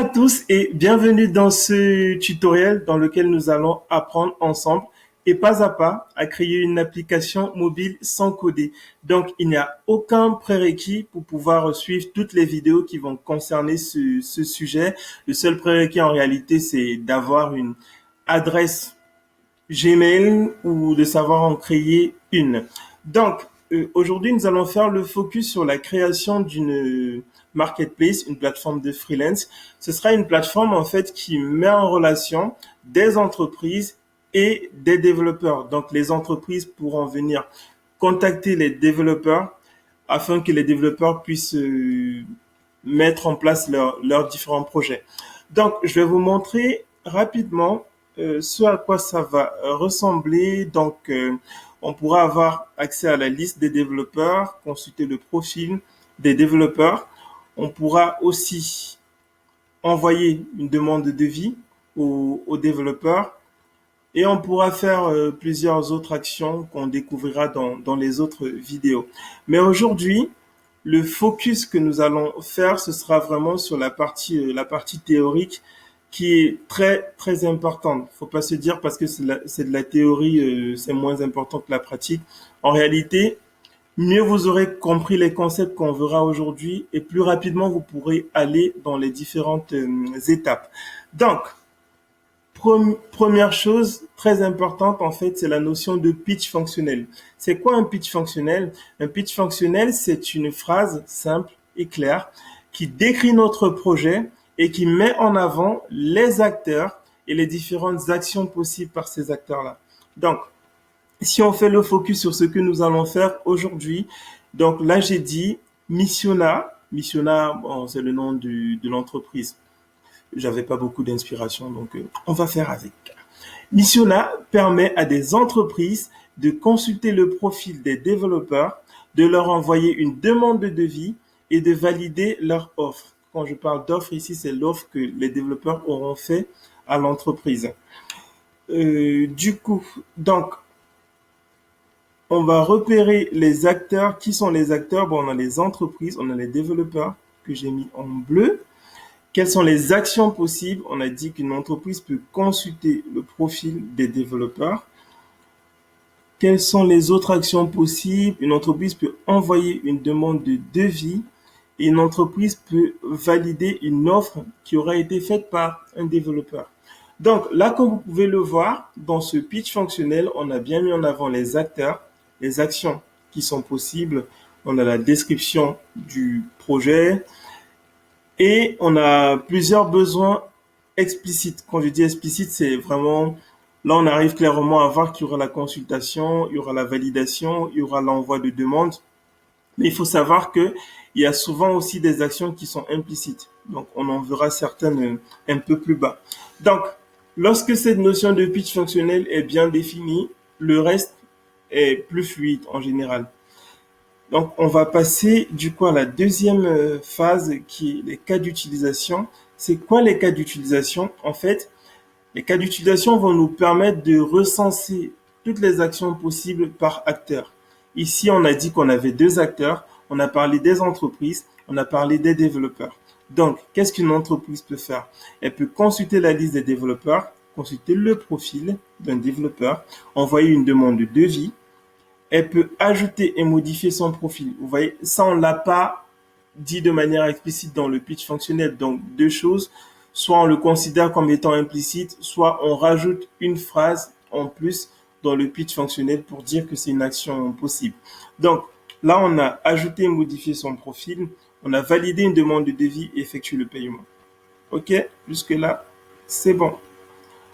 À tous et bienvenue dans ce tutoriel dans lequel nous allons apprendre ensemble et pas à pas à créer une application mobile sans coder. Donc, il n'y a aucun prérequis pour pouvoir suivre toutes les vidéos qui vont concerner ce sujet. Le seul prérequis en réalité, c'est d'avoir une adresse Gmail ou de savoir en créer une. Donc, aujourd'hui, nous allons faire le focus sur la création d'une marketplace, une plateforme de freelance. Ce sera une plateforme en fait qui met en relation des entreprises et des développeurs. Donc, les entreprises pourront venir contacter les développeurs afin que les développeurs puissent mettre en place leurs différents projets. Donc, je vais vous montrer rapidement ce à quoi ça va ressembler. Donc, on pourra avoir accès à la liste des développeurs, consulter le profil des développeurs. On pourra aussi envoyer une demande de devis aux développeurs et on pourra faire plusieurs autres actions qu'on découvrira dans les autres vidéos. Mais aujourd'hui, le focus que nous allons faire, ce sera vraiment sur la partie théorique qui est très, très importante. Faut pas se dire parce que c'est de la théorie, c'est moins important que la pratique. En réalité, mieux vous aurez compris les concepts qu'on verra aujourd'hui et plus rapidement vous pourrez aller dans les différentes étapes. Donc, première chose très importante, en fait, c'est la notion de pitch fonctionnel. C'est quoi un pitch fonctionnel? Un pitch fonctionnel, c'est une phrase simple et claire qui décrit notre projet et qui met en avant les acteurs et les différentes actions possibles par ces acteurs-là. Donc, si on fait le focus sur ce que nous allons faire aujourd'hui, donc là, j'ai dit Missiona. Missiona, bon, c'est le nom de l'entreprise. J'avais pas beaucoup d'inspiration, donc on va faire avec. Missiona permet à des entreprises de consulter le profil des développeurs, de leur envoyer une demande de devis et de valider leur offre. Quand je parle d'offre ici, c'est l'offre que les développeurs auront fait à l'entreprise. Du coup, donc, on va repérer les acteurs. Qui sont les acteurs? Bon, on a les entreprises, on a les développeurs que j'ai mis en bleu. Quelles sont les actions possibles? On a dit qu'une entreprise peut consulter le profil des développeurs. Quelles sont les autres actions possibles? Une entreprise peut envoyer une demande de devis et une entreprise peut valider une offre qui aura été faite par un développeur. Donc là, comme vous pouvez le voir, dans ce pitch fonctionnel, on a bien mis en avant les acteurs, les actions qui sont possibles. On a la description du projet, et on a plusieurs besoins explicites. Quand je dis explicite, c'est vraiment, là on arrive clairement à voir qu'il y aura la consultation, il y aura la validation, il y aura l'envoi de demande. Mais il faut savoir que il y a souvent aussi des actions qui sont implicites. Donc on en verra certaines un peu plus bas. Donc, lorsque cette notion de pitch fonctionnel est bien définie, le reste est plus fluide en général. Donc, on va passer du coup à la deuxième phase qui est les cas d'utilisation. C'est quoi les cas d'utilisation? En fait, les cas d'utilisation vont nous permettre de recenser toutes les actions possibles par acteur. Ici, on a dit qu'on avait deux acteurs. On a parlé des entreprises, on a parlé des développeurs. Donc, qu'est-ce qu'une entreprise peut faire? Elle peut consulter la liste des développeurs, consulter le profil d'un développeur, envoyer une demande de devis. Elle peut ajouter et modifier son profil. Vous voyez, ça, on l'a pas dit de manière explicite dans le pitch fonctionnel. Donc, deux choses. Soit on le considère comme étant implicite, soit on rajoute une phrase en plus dans le pitch fonctionnel pour dire que c'est une action possible. Donc, là, on a ajouté et modifié son profil. On a validé une demande de devis et effectué le paiement. OK? Jusque-là, c'est bon.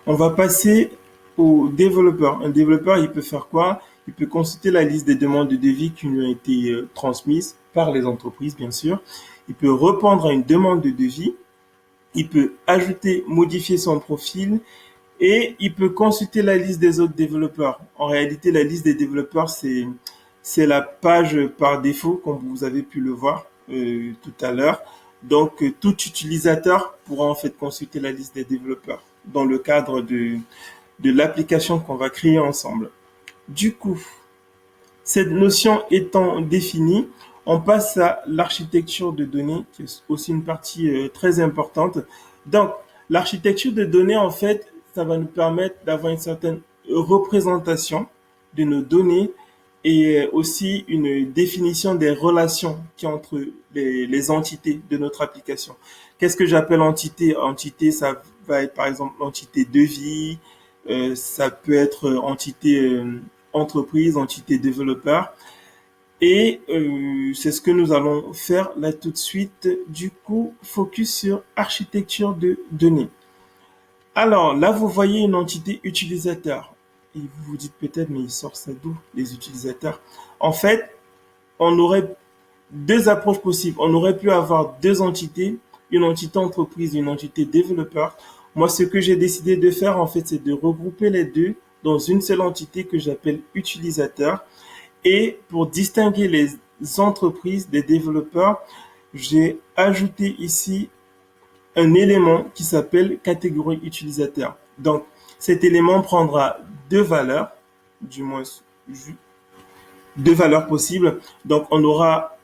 On va passer au développeur. Un développeur, il peut faire quoi? Il peut consulter la liste des demandes de devis qui lui ont été transmises par les entreprises, bien sûr. Il peut répondre à une demande de devis. Il peut ajouter, modifier son profil et il peut consulter la liste des autres développeurs. En réalité, la liste des développeurs, c'est la page par défaut, comme vous avez pu le voir tout à l'heure. Donc, tout utilisateur pourra en fait consulter la liste des développeurs dans le cadre de l'application qu'on va créer ensemble. Du coup, cette notion étant définie, on passe à l'architecture de données, qui est aussi une partie très importante. Donc, l'architecture de données, en fait, ça va nous permettre d'avoir une certaine représentation de nos données et aussi une définition des relations qui entre les entités de notre application. Qu'est-ce que j'appelle entité? Entité, ça va être par exemple l'entité devis, ça peut être entité entreprise, entité développeur. Et c'est ce que nous allons faire là tout de suite. Du coup, focus sur architecture de données. Alors là, vous voyez une entité utilisateur. Et vous vous dites peut-être, mais il sort ça d'où, les utilisateurs? En fait, on aurait deux approches possibles. On aurait pu avoir deux entités, une entité entreprise, une entité développeur. Moi, ce que j'ai décidé de faire, en fait, c'est de regrouper les deux dans une seule entité que j'appelle utilisateur. Et pour distinguer les entreprises des développeurs, j'ai ajouté ici un élément qui s'appelle catégorie utilisateur. Donc, cet élément prendra deux valeurs, du moins deux valeurs possibles. Donc, on aura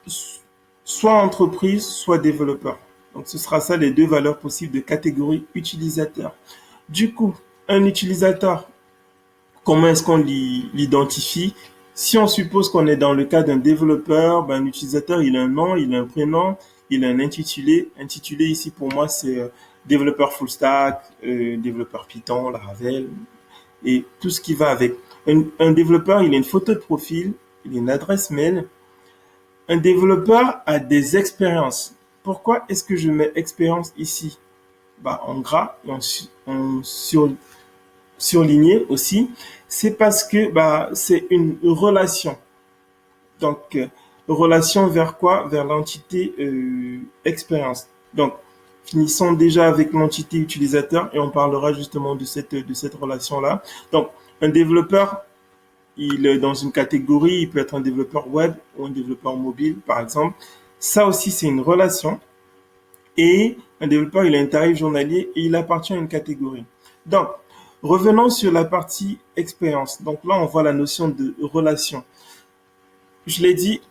soit entreprise, soit développeur. Donc, ce sera ça les deux valeurs possibles de catégorie utilisateur. Du coup, un utilisateur, comment est-ce qu'on l'identifie? Si on suppose qu'on est dans le cas d'un développeur, ben, un utilisateur, il a un nom, il a un prénom, il a un intitulé. Intitulé ici pour moi, c'est développeur full stack, développeur Python, Laravel et tout ce qui va avec. Un développeur, il a une photo de profil, il a une adresse mail. Un développeur a des expériences. Pourquoi est-ce que je mets expérience ici? Bah, en gras et en surligné aussi, c'est parce que bah, c'est une relation. Donc, relation vers quoi? Vers l'entité expérience. Donc, finissons déjà avec l'entité utilisateur et on parlera justement de cette relation-là. Donc, un développeur, il est dans une catégorie, il peut être un développeur web ou un développeur mobile, par exemple. Ça aussi, c'est une relation. Et un développeur, il a un tarif journalier et il appartient à une catégorie. Donc, revenons sur la partie expérience. Donc là, on voit la notion de relation. Je l'ai dit,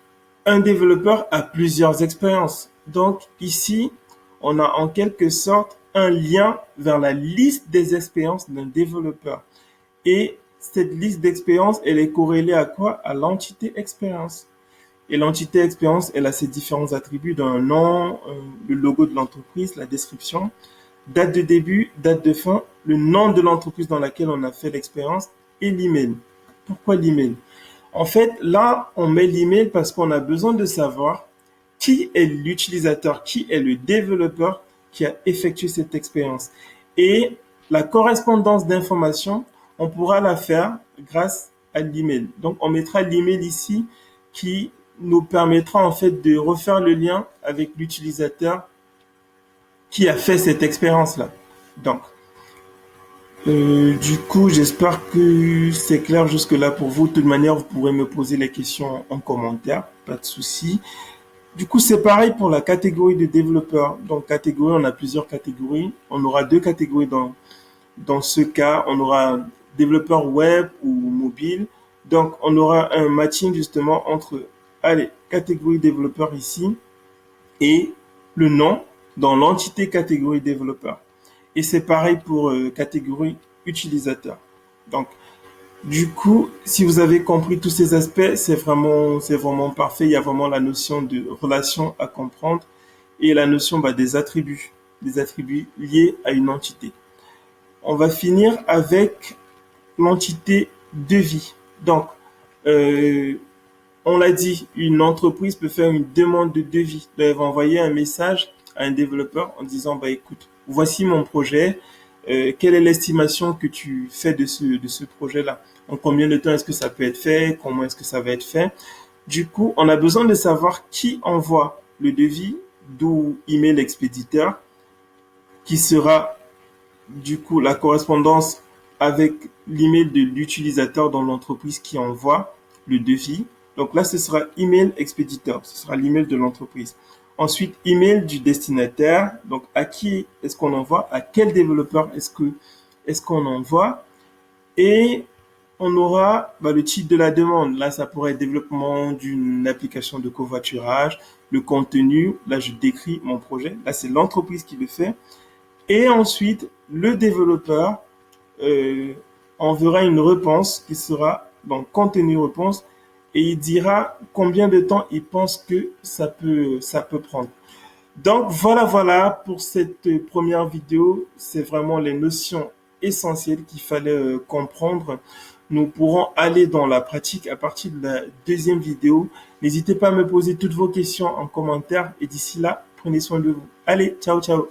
un développeur a plusieurs expériences. Donc ici, on a en quelque sorte un lien vers la liste des expériences d'un développeur. Et cette liste d'expériences, elle est corrélée à quoi? À l'entité expérience. Et l'entité expérience, elle a ses différents attributs d'un nom, le logo de l'entreprise, la description, date de début, date de fin, le nom de l'entreprise dans laquelle on a fait l'expérience et l'email. Pourquoi l'email? En fait, là, on met l'email parce qu'on a besoin de savoir qui est l'utilisateur, qui est le développeur qui a effectué cette expérience. Et la correspondance d'informations, on pourra la faire grâce à l'email. Donc, on mettra l'email ici qui nous permettra en fait de refaire le lien avec l'utilisateur qui a fait cette expérience-là. Donc, du coup, j'espère que c'est clair jusque-là pour vous. De toute manière, vous pourrez me poser les questions en commentaire, pas de souci. Du coup, c'est pareil pour la catégorie de développeurs. Donc, catégorie, on a plusieurs catégories. On aura deux catégories dans ce cas. On aura développeur web ou mobile. Donc, on aura un matching justement entre, allez, catégorie développeur ici et le nom dans l'entité catégorie développeur. Et c'est pareil pour catégorie utilisateur. Donc, du coup, si vous avez compris tous ces aspects, c'est vraiment parfait. Il y a vraiment la notion de relation à comprendre et la notion bah, des attributs liés à une entité. On va finir avec l'entité devis. Donc, on l'a dit, une entreprise peut faire une demande de devis. Elle va envoyer un message à un développeur en disant, bah écoute, voici mon projet. Quelle est l'estimation que tu fais de ce projet-là? En combien de temps est-ce que ça peut être fait? Comment est-ce que ça va être fait? Du coup, on a besoin de savoir qui envoie le devis, d'où email expéditeur, qui sera du coup la correspondance avec l'email de l'utilisateur dans l'entreprise qui envoie le devis. Donc là, ce sera email expéditeur, ce sera l'email de l'entreprise. Ensuite, email du destinataire. Donc, à qui est-ce qu'on envoie? À quel développeur est-ce qu'on envoie? Et on aura bah, le titre de la demande. Là, ça pourrait être développement d'une application de covoiturage. Le contenu, là, je décris mon projet. Là, c'est l'entreprise qui le fait. Et ensuite, le développeur enverra une réponse qui sera donc contenu réponse et il dira combien de temps il pense que ça peut prendre. Donc voilà pour cette première vidéo. C'est vraiment les notions essentielles qu'il fallait comprendre. Nous pourrons aller dans la pratique à partir de la deuxième vidéo. N'hésitez pas à me poser toutes vos questions en commentaire et d'ici là, prenez soin de vous. Allez, ciao ciao.